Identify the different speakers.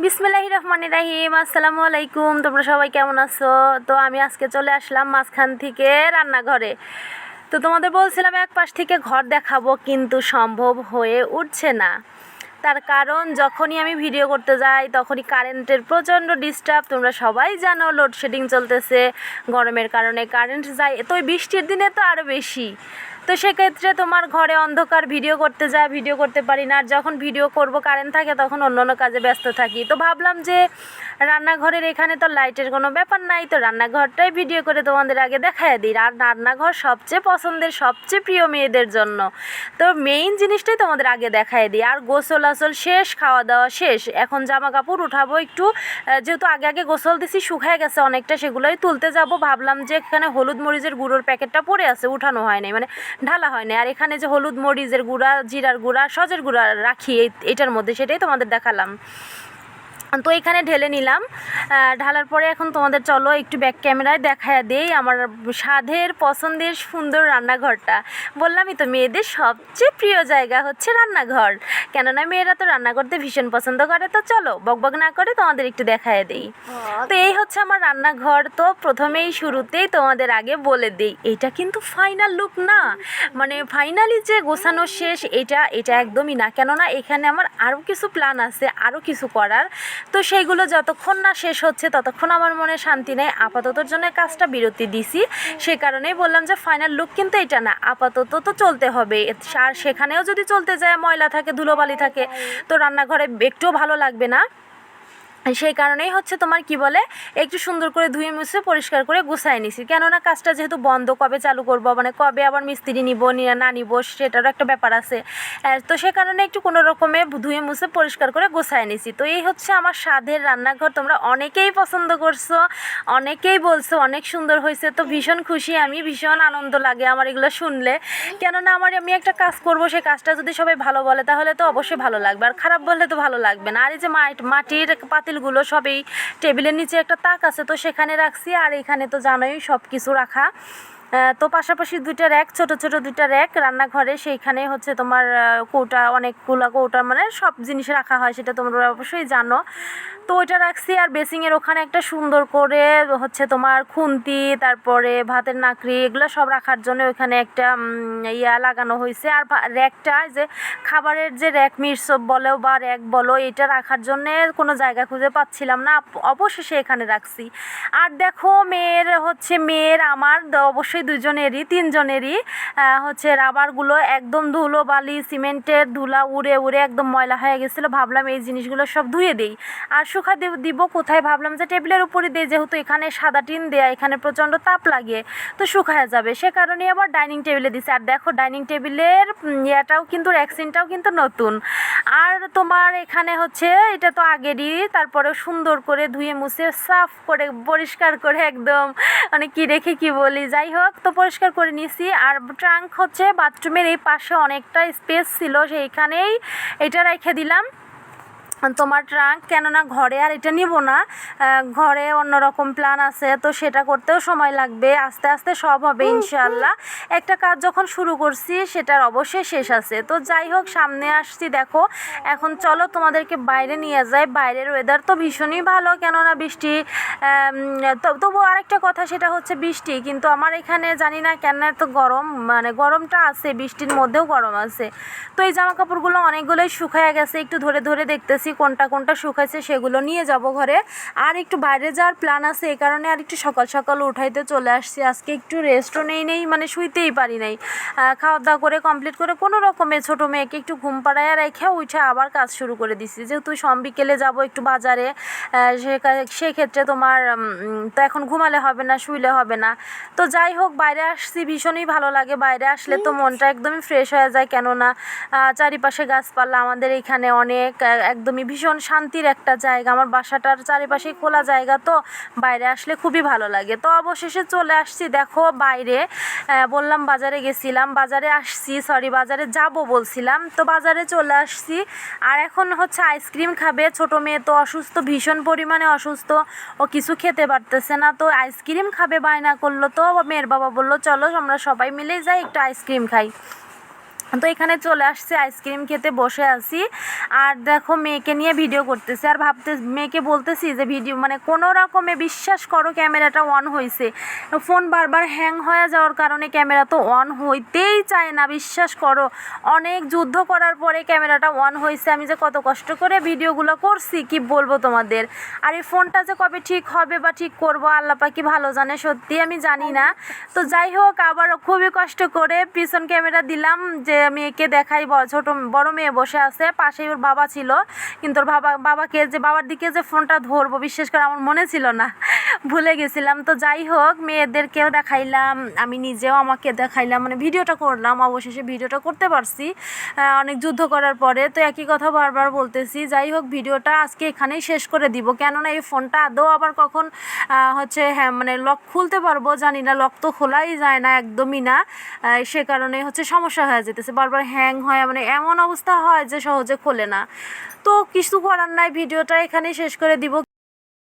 Speaker 1: বিসমিল্লাহির রহমানির রহিম। আসসালামু আলাইকুম। তোমরা সবাই কেমন আছো? তো আমি আজকে চলে আসলাম মাঝখান থেকে রান্নাঘরে। তো তোমাদের বলছিলাম এক পাশ থেকে ঘর দেখাবো, কিন্তু সম্ভব হয়ে উঠছে না। তার কারণ যখনই আমি ভিডিও করতে যাই তখনই কারেন্টের প্রচণ্ড ডিস্টার্ব। তোমরা সবাই জানো লোডশেডিং চলতেছে, গরমের কারণে কারেন্ট যায়, তো এই বৃষ্টির দিনে তো আরও বেশি। তো সেক্ষেত্রে তোমার ঘরে অন্ধকার, ভিডিও করতে যায়, ভিডিও করতে পারি না। আর যখন ভিডিও করব কারেন্ট থাকে তখন অন্য অন্য কাজে ব্যস্ত থাকি। তো ভাবলাম যে রান্নাঘরের এখানে তো লাইটের কোনো ব্যাপার নাই, তো রান্নাঘরটাই ভিডিও করে তোমাদের আগে দেখায় দিই। আর রান্নাঘর সবচেয়ে পছন্দের, সবচেয়ে প্রিয় মেয়েদের জন্য, তো মেইন জিনিসটাই তোমাদের আগে দেখায় দিই। আর গোসল আসল শেষ, খাওয়া দাওয়া শেষ, এখন জামা কাপড় উঠাবো একটু, যেহেতু আগে আগে গোসল দিছি, শুকায় গেছে অনেকটা, সেগুলোই তুলতে যাব। ভাবলাম যে এখানে হলুদ মরিচের গুঁড়োর প্যাকেটটা পড়ে আছে, উঠানো হয় নাই, মানে ঢালা হয় না। আর এখানে যে হলুদ মরিচের গুঁড়া, জিরার গুঁড়া, সজের গুঁড়া রাখি এটার মধ্যে, সেটাই তোমাদের দেখালাম। তো এখানে ঢেলে নিলাম। ঢালার পরে এখন তোমাদের চলো একটু ব্যাক ক্যামেরায় দেখায় দেই আমার স্বাদের পছন্দের সুন্দর রান্নাঘরটা। বললামই তো মেয়েদের সবচেয়ে প্রিয় জায়গা হচ্ছে রান্নাঘর, কেননা মেয়েরা তো রান্না করতে ভীষণ পছন্দ করে। তো চলো বকবক না করে তোমাদের একটু দেখায় দেই। তো এই হচ্ছে আমার রান্নাঘর। তো প্রথমেই শুরুতেই তোমাদের আগে বলে দিই, এটা কিন্তু ফাইনাল লুক না, মানে ফাইনালি যে গোছানো শেষ এটা একদমই না। কেননা এখানে আমার আরও কিছু প্ল্যান আছে, আরও কিছু করার। তো সেইগুলো যতক্ষণ না শেষ হচ্ছে ততক্ষণ আমার মনে শান্তি নেই। আপাততর জন্য কাজটা বিরতি দিছি, সে কারণেই বললাম যে ফাইনাল লুক কিন্তু এটা না, আপাতত তো চলতে হবে। আর সেখানেও যদি চলতে যায়, ময়লা থাকে, ধুলোবালি থাকে, তো রান্নাঘরে একটুও ভালো লাগবে না। সেই কারণেই হচ্ছে তোমার কি বলে, একটু সুন্দর করে ধুয়ে মুছে পরিষ্কার করে গুছাই নিছি। কেননা কাজটা যেহেতু বন্ধ, কবে চালু করব, মানে কবে আবার মিস্ত্রি নিব না নিব, সেটারও একটা ব্যাপার আছে। তো সে কারণে একটু কোনো রকমে ধুয়ে মুছে পরিষ্কার করে গুছাই নিছি। তো এই হচ্ছে আমার স্বাদের রান্নাঘর। তোমরা অনেকেই পছন্দ করছো, অনেকেই বলছো অনেক সুন্দর হয়েছে। তো ভীষণ খুশি আমি, ভীষণ আনন্দ লাগে আমার এগুলো শুনলে। কেননা আমি একটা কাজ করব, সেই কাজটা যদি সবাই ভালো বলে তাহলে তো অবশ্যই ভালো লাগবে, আর খারাপ বললে তো ভালো লাগবে না। আর এই যে মাটির পাতিলগুলো সব এই টেবিলের নিচে একটা তাক আছে, তো সেখানে রাখছি। আর এখানে তো জানোই সব কিছু রাখা। তো পাশাপাশি দুইটা র্যাক, ছোট ছোট দুইটা র্যাক রান্নাঘরে, সেইখানে হচ্ছে তোমার কৌটা, অনেকগুলো কৌটা, মানে সব জিনিস রাখা হয়, সেটা তোমরা অবশ্যই জানো। তো ওইটা রাখছি। আর বেসিংয়ের ওখানে একটা সুন্দর করে হচ্ছে তোমার খুন্তি, তারপরে ভাতের নাকড়ি, এগুলো সব রাখার জন্য ওইখানে একটা লাগানো হয়েছে। আর র্যাকটা, যে খাবারের যে র্যাক, মিটসব বলো বা র্যাক বলো, এটা রাখার জন্যে কোনো জায়গা খুঁজে পাচ্ছিলাম না, অবশেষে এখানে রাখছি। আর দেখো মেয়ের আমার অবশ্যই দুজনেরই, তিনজনেরই হচ্ছে রাবারগুলো একদম ধুলো বালি, সিমেন্টের ধুলা উড়ে উড়ে একদম ময়লা হয়ে গেছিলো। ভাবলাম এই জিনিসগুলো সব ধুয়ে দিই। আর শুকা দিব কোথায়, ভাবলাম যে টেবিলের উপরে দিই, যেহেতু এখানে সাদা টিন দেয়া, এখানে প্রচণ্ড তাপ লাগে, তো শুকায় যাবে। সে কারণে আবার ডাইনিং টেবিলে দিছি। আর দেখো ডাইনিং টেবিলের ইয়েটাও কিন্তু, র্যাকসিনটাও কিন্তু নতুন। আর তোমার এখানে হচ্ছে এটা তো আগেরই, তারপরে সুন্দর করে ধুয়ে মুছে সাফ করে পরিষ্কার করে একদম, মানে কি রেখে কি বলি, যাই হোক, তো পরিষ্কার করে নিছি। আর ট্রাঙ্ক হচ্ছে বাথরুমের এই পাশে অনেকটা স্পেস ছিল, সেইখানেই এটা রেখে দিলাম তোমার ট্রাঙ্ক। কেননা ঘরে আর এটা নিব না, ঘরে অন্যরকম প্ল্যান আছে, তো সেটা করতেও সময় লাগবে, আস্তে আস্তে সব হবে ইনশাল্লাহ। একটা কাজ যখন শুরু করছি সেটার অবশ্যই শেষ আছে। তো যাই হোক, সামনে আসছি দেখো। এখন চলো তোমাদেরকে বাইরে নিয়ে যাই। বাইরের ওয়েদার তো ভীষণই ভালো, কেননা বৃষ্টি। তবু আরেকটা কথা, সেটা হচ্ছে বৃষ্টি, কিন্তু আমার এখানে জানি না কেন এত গরম, মানে গরমটা আছে, বৃষ্টির মধ্যেও গরম আছে। তো এই জামা কাপড়গুলো অনেকগুলোই শুকায় গেছে, একটু ধরে ধরে দেখতেছি কোনটা কোনটা শুকাইছে, সেগুলো নিয়ে যাব ঘরে। আর একটু বাইরে যাওয়ার প্ল্যান আছে, এই কারণে আর একটু সকাল সকাল উঠাইতে চলে আসছি। আজকে একটু রেস্টও নেই, মানে শুইতেই পারি নাই। খাওয়া দাওয়া করে কমপ্লিট করে কোনো রকমে ছোটো মেয়েকে একটু ঘুম পাড়ায় রেখে উঠে আবার কাজ শুরু করে দিছি, যেহেতু বিকেলে যাব একটু বাজারে। সেক্ষেত্রে তোমার তো এখন ঘুমালে হবে না, শুইলে হবে না। তো যাই হোক, বাইরে আসছি, ভীষণই ভালো লাগে। বাইরে আসলে তো মনটা একদমই ফ্রেশ হয়ে যায়, কেননা চারিপাশে গাছপালা আমাদের এখানে অনেক, একদমই ভীষণ শান্তির একটা জায়গা। আমার বাসাটার চারিপাশে খোলা জায়গা, তো বাইরে আসলে খুবই ভালো লাগে। তো অবশেষে চলে আসছি দেখো বাইরে। বললাম বাজারে গেছিলাম, বাজারে আসছি, বাজারে যাব বলছিলাম, তো বাজারে চলে আসছি। আর এখন হচ্ছে আইসক্রিম খাবে, ছোটো মেয়ে তো অসুস্থ, ভীষণ পরিমাণে অসুস্থ, ও কিছু খেতে পারতেছে না, তো আইসক্রিম খাবে বায়না করলো। তো মেয়ের বাবা বললো চলো আমরা সবাই মিলেই যাই, একটু আইসক্রিম খাই। তো এখানে চলে আসছে আইসক্রিম খেতে বসে আছি আর দেখো মেয়েকে নিয়ে ভিডিও করতেছি আর মেয়েকে বলতেছি যে ভিডিও মানে কোনো রকমে বিশ্বাস করো ক্যামেরাটা অন হয়েছে, ফোন বারবার হ্যাং হয়ে যাওয়ার কারণে ক্যামেরা তো অন হইতেই চায় না, বিশ্বাস করো অনেক যুদ্ধ করার পরে ক্যামেরাটা অন হয়েছে। আমি যে কত কষ্ট করে ভিডিওগুলো করছি কি বলবো তোমাদের। আর এই ফোনটা যে কবে ঠিক হবে বা ঠিক করবো আল্লাহ পাকি ভালো জানে, সত্যি আমি জানি না। তো যাই হোক আবার খুবই কষ্ট করে পিছন ক্যামেরা দিলাম যে মেয়েকে দেখাই, বড় মেয়ে বসে আছে পাশেই, ওর বাবা ছিল কিন্তু ওর বাবার দিকে যে ফোনটা ধরবো বিশ্বাস করে আমার মনে ছিল না, ভুলে গেছিলাম। তো যাই হোক মেয়েদেরকেও দেখাইলাম, আমি নিজেও আমাকে দেখাইলাম, মানে ভিডিওটা করলাম, অবশেষে ভিডিওটা করতে পারছি অনেক যুদ্ধ করার পরে। তো একই কথা বারবার বলতেছি। যাই হোক ভিডিওটা আজকে এখানেই শেষ করে দিব, কেননা এই ফোনটা আদৌ আবার কখন হ্যাঁ মানে লক খুলতে পারবো জানি না, লক তো খোলাই যায় না একদমই না, সে কারণে সমস্যা হয়ে যেতেছে, বারবার হ্যাং হয়, মানে এমন অবস্থা হয় যে সহজে খোলে না। তো কিছু করার নাই, ভিডিওটা এখানেই শেষ করে দিব।